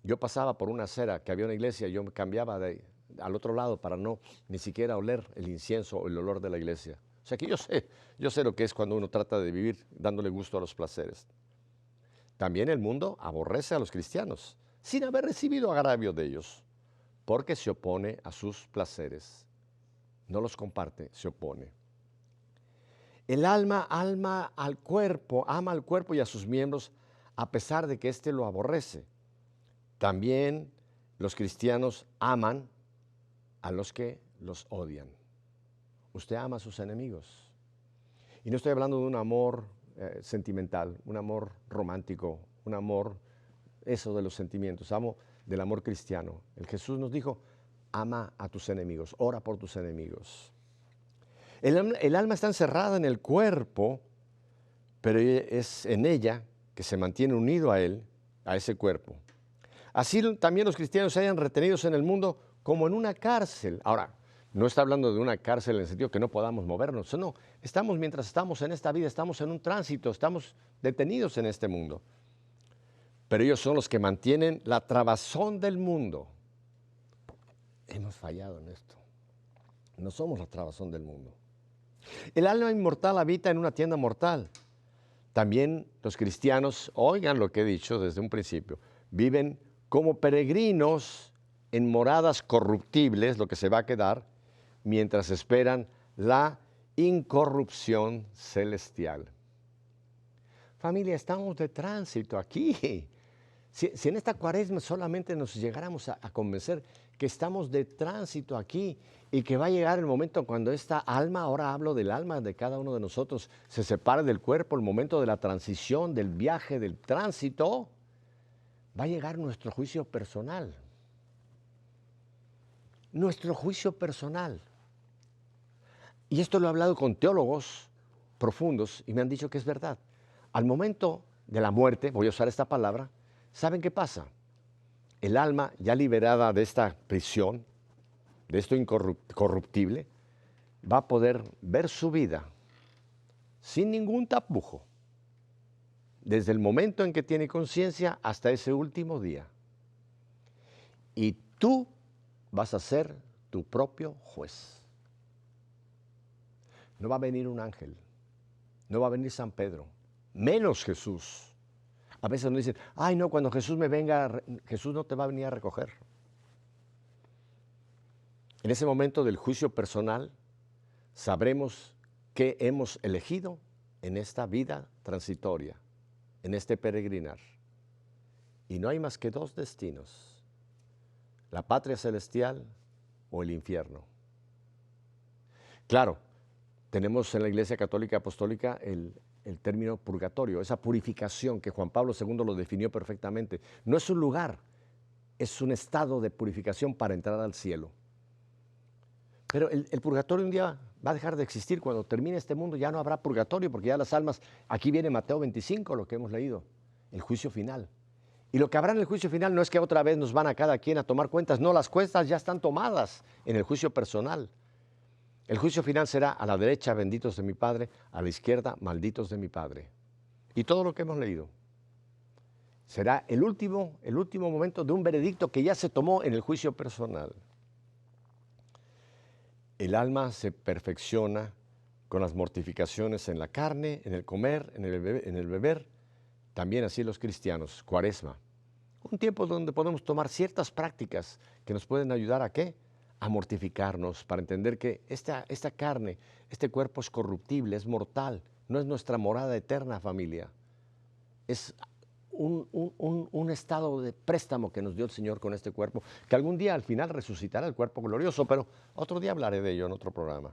yo pasaba por una acera que había una iglesia, yo me cambiaba al otro lado para no ni siquiera oler el incienso o el olor de la iglesia. O sea que yo sé lo que es cuando uno trata de vivir dándole gusto a los placeres. También el mundo aborrece a los cristianos sin haber recibido agravio de ellos, porque se opone a sus placeres. No los comparte, se opone. El alma ama al cuerpo y a sus miembros a pesar de que éste lo aborrece. También los cristianos aman a los que los odian. Usted ama a sus enemigos. Y no estoy hablando de un amor sentimental, un amor romántico, un amor, eso de los sentimientos. Amo del amor cristiano. El Jesús nos dijo, ama a tus enemigos, ora por tus enemigos. El alma está encerrada en el cuerpo, pero es en ella que se mantiene unido a él, a ese cuerpo. Así también los cristianos se hayan retenidos en el mundo como en una cárcel. Ahora, no está hablando de una cárcel en el sentido que no podamos movernos. No, mientras estamos en esta vida, estamos en un tránsito, estamos detenidos en este mundo. Pero ellos son los que mantienen la trabazón del mundo. Hemos fallado en esto. No somos la trabazón del mundo. El alma inmortal habita en una tienda mortal. También los cristianos, oigan lo que he dicho desde un principio, viven como peregrinos en moradas corruptibles, lo que se va a quedar, mientras esperan la incorrupción celestial. Familia, estamos de tránsito aquí. Si en esta cuaresma solamente nos llegáramos a convencer que estamos de tránsito aquí y que va a llegar el momento cuando esta alma, ahora hablo del alma de cada uno de nosotros, se separe del cuerpo, el momento de la transición, del viaje, del tránsito, va a llegar nuestro juicio personal. Nuestro juicio personal. Y esto lo he hablado con teólogos profundos y me han dicho que es verdad. Al momento de la muerte, voy a usar esta palabra, ¿saben qué pasa? El alma ya liberada de esta prisión, de esto incorruptible, va a poder ver su vida sin ningún tapujo, desde el momento en que tiene conciencia hasta ese último día. Y tú vas a ser tu propio juez. No va a venir un ángel, no va a venir San Pedro, menos Jesús. A veces nos dicen, ay no, cuando Jesús me venga, Jesús no te va a venir a recoger. En ese momento del juicio personal, sabremos qué hemos elegido en esta vida transitoria, en este peregrinar. Y no hay más que dos destinos, la patria celestial o el infierno. Claro, tenemos en la Iglesia Católica Apostólica el término purgatorio, esa purificación que Juan Pablo II lo definió perfectamente. No es un lugar, es un estado de purificación para entrar al cielo. Pero el purgatorio un día va a dejar de existir. Cuando termine este mundo ya no habrá purgatorio, porque ya las almas, aquí viene Mateo 25, lo que hemos leído, el juicio final. Y lo que habrá en el juicio final no es que otra vez nos van a cada quien a tomar cuentas, no, las cuentas ya están tomadas en el juicio personal. El juicio final será a la derecha, benditos de mi Padre, a la izquierda, malditos de mi Padre. Y todo lo que hemos leído será el último momento de un veredicto que ya se tomó en el juicio personal. El alma se perfecciona con las mortificaciones en la carne, en el comer, en el beber. También así los cristianos, Cuaresma. Un tiempo donde podemos tomar ciertas prácticas que nos pueden ayudar ¿a qué? A mortificarnos, para entender que esta carne, este cuerpo es corruptible, es mortal, no es nuestra morada eterna, familia. Es un estado de préstamo que nos dio el Señor con este cuerpo, que algún día al final resucitará el cuerpo glorioso, pero otro día hablaré de ello en otro programa.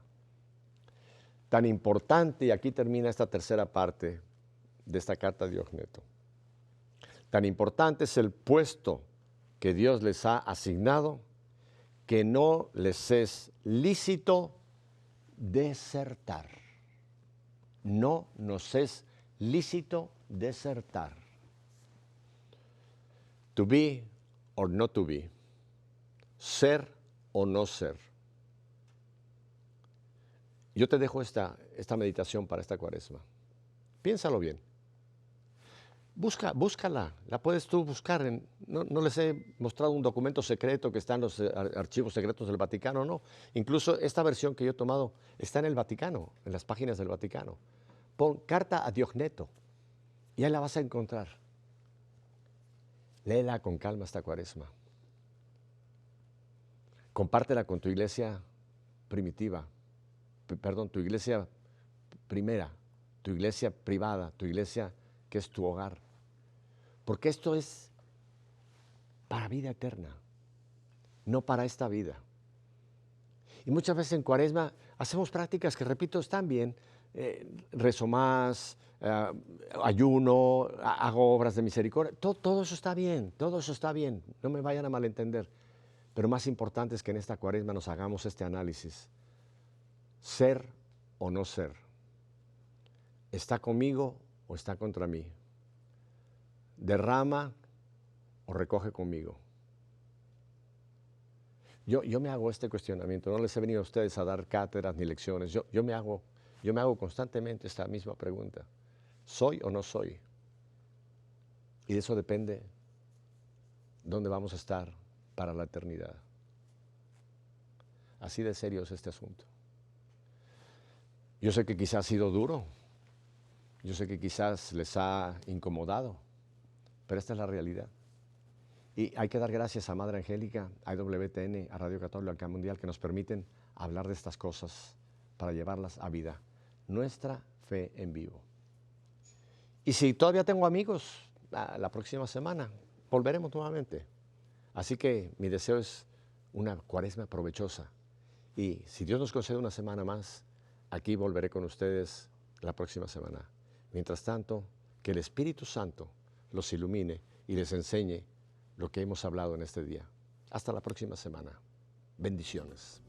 Tan importante, y aquí termina esta tercera parte de esta carta de Diogneto, tan importante es el puesto que Dios les ha asignado, que no les es lícito desertar. No nos es lícito desertar. To be or not to be. Ser o no ser. Yo te dejo esta meditación para esta Cuaresma. Piénsalo bien. Búscala, la puedes tú buscar. No les he mostrado un documento secreto que está en los archivos secretos del Vaticano, no. Incluso esta versión que yo he tomado está en el Vaticano, en las páginas del Vaticano. Pon carta a Diogneto y ahí la vas a encontrar. Léela con calma esta Cuaresma. Compártela con tu iglesia primitiva, tu iglesia primera, tu iglesia privada, tu iglesia que es tu hogar. Porque esto es para vida eterna, no para esta vida. Y muchas veces en Cuaresma hacemos prácticas que, repito, están bien. Rezo más, ayuno, hago obras de misericordia. Todo eso está bien, todo eso está bien. No me vayan a malentender. Pero más importante es que en esta Cuaresma nos hagamos este análisis. Ser o no ser. ¿Está conmigo o está contra mí? ¿Derrama o recoge conmigo? Yo me hago este cuestionamiento. No les he venido a ustedes a dar cátedras ni lecciones. Yo me hago constantemente esta misma pregunta. ¿Soy o no soy? Y de eso depende dónde vamos a estar para la eternidad. Así de serio es este asunto. Yo sé que quizás ha sido duro, yo sé que quizás les ha incomodado, pero esta es la realidad. Y hay que dar gracias a Madre Angélica, a EWTN, a Radio Católica Mundial, que nos permiten hablar de estas cosas para llevarlas a vida. Nuestra fe en vivo. Y si todavía tengo amigos, la próxima semana volveremos nuevamente. Así que mi deseo es una Cuaresma provechosa. Y si Dios nos concede una semana más, aquí volveré con ustedes la próxima semana. Mientras tanto, que el Espíritu Santo los ilumine y les enseñe lo que hemos hablado en este día. Hasta la próxima semana. Bendiciones.